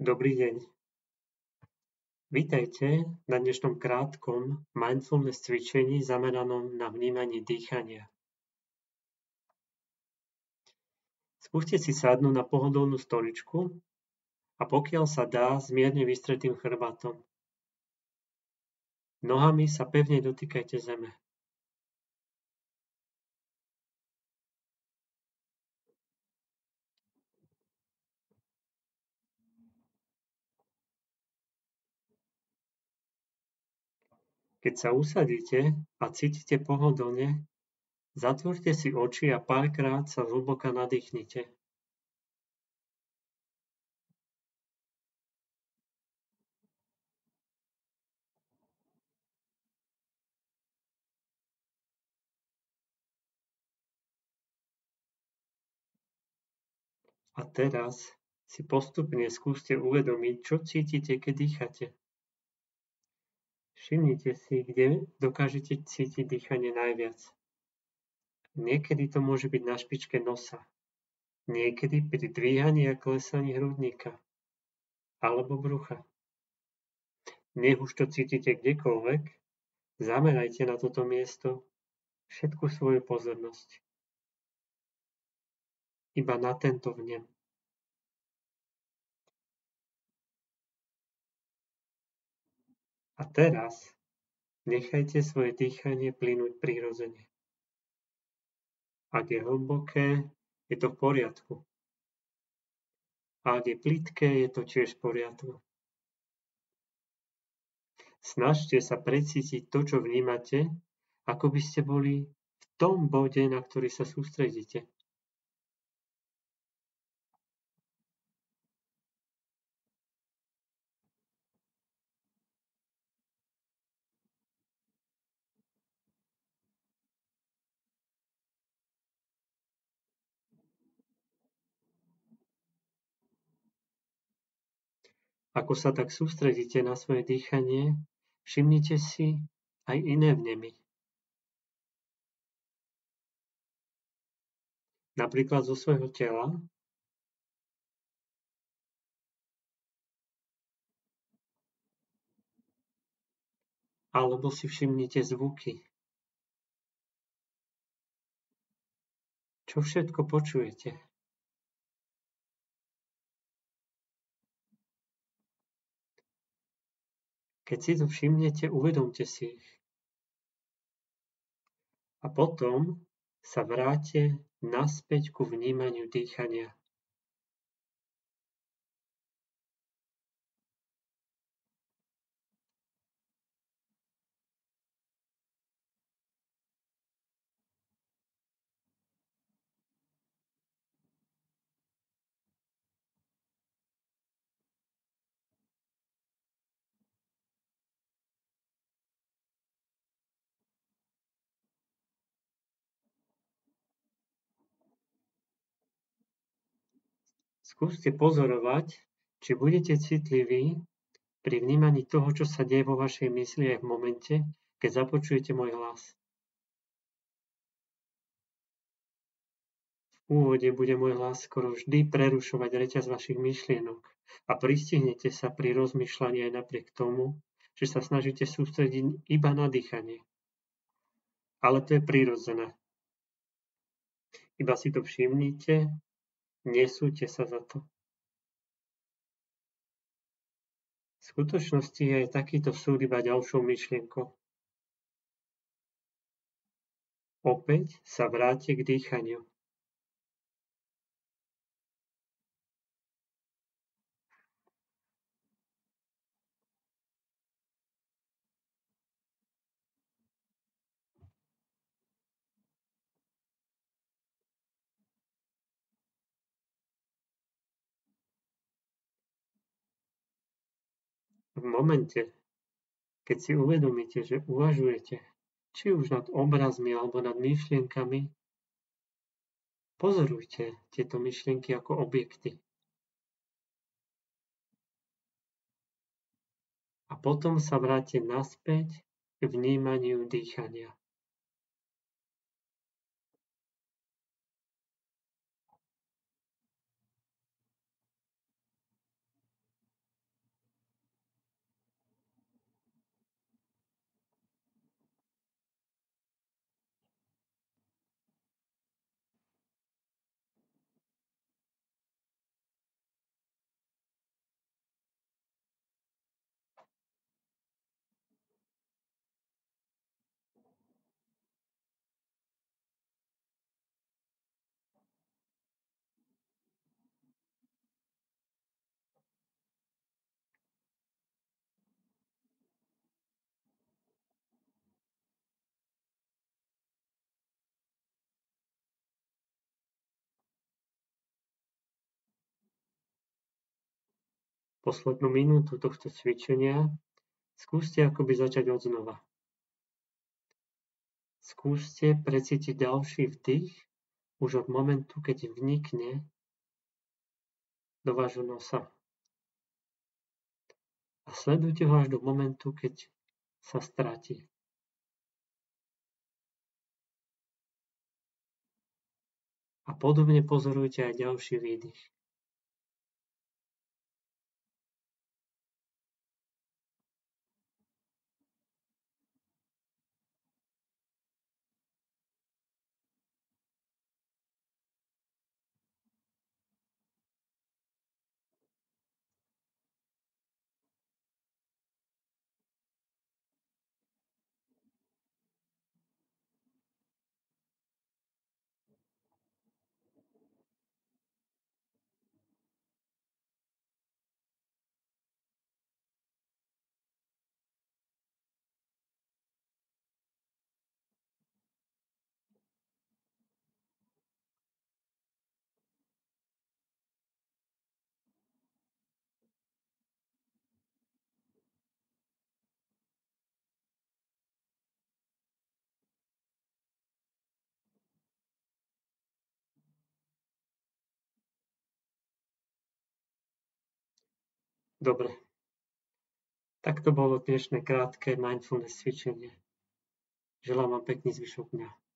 Dobrý deň. Vítajte na dnešnom krátkom mindfulness cvičení zameranom na vnímanie dýchania. Skúste si sadnúť na pohodlnú stoličku a pokiaľ sa dá, s mierne vystretým chrbátom. Nohami sa pevne dotýkajte zeme. Keď sa usadíte a cítite pohodlne, zatvorte si oči a párkrát sa zhlboka nadýchnite. A teraz si postupne skúste uvedomiť, čo cítite, keď dýchate. Všimnite si, kde dokážete cítiť dýchanie najviac. Niekedy to môže byť na špičke nosa, niekedy pri dvíhaní a klesaní hrudníka alebo brucha. Nech už to cítite kdekoľvek, zamerajte na toto miesto všetku svoju pozornosť. Iba na tento vnem. A teraz nechajte svoje dýchanie plynúť prirodzene. Ak je hlboké, je to v poriadku. A ak je plitké, je to tiež v poriadku. Snažte sa precítiť to, čo vnímate, ako by ste boli v tom bode, na ktorý sa sústredíte. Ako sa tak sústredíte na svoje dýchanie, všimnite si aj iné vnemy. Napríklad zo svojho tela, alebo si všimnite zvuky. Čo všetko počujete? Keď si to všimnete, uvedomte si ich. A potom sa vráte naspäť ku vnímaniu dýchania. Skúste pozorovať, či budete citliví pri vnímaní toho, čo sa deje vo vašej mysli aj v momente, keď započujete môj hlas. V úvode bude môj hlas skoro vždy prerušovať reťaz vašich myšlienok a pristihnete sa pri rozmýšľaní aj napriek tomu, že sa snažíte sústrediť iba na dýchanie. Ale to je prirodzené. Iba si to všimnite, nesúďte sa za to. V skutočnosti je aj takýto súd iba ďalšou myšlienkou. Opäť sa vráte k dýchaniu. V momente, keď si uvedomíte, že uvažujete, či už nad obrazmi alebo nad myšlienkami, pozorujte tieto myšlienky ako objekty. A potom sa vráte naspäť k vnímaniu dýchania. Poslednú minútu tohto cvičenia skúste akoby začať odznova. Skúste precítiť ďalší vdych už od momentu, keď vnikne do vášho nosa. A sledujte ho až do momentu, keď sa stratí. A podobne pozorujte aj ďalší výdych. Dobre. Tak to bolo dnešné krátke mindfulness cvičenie. Želám vám pekný zvyšok dňa.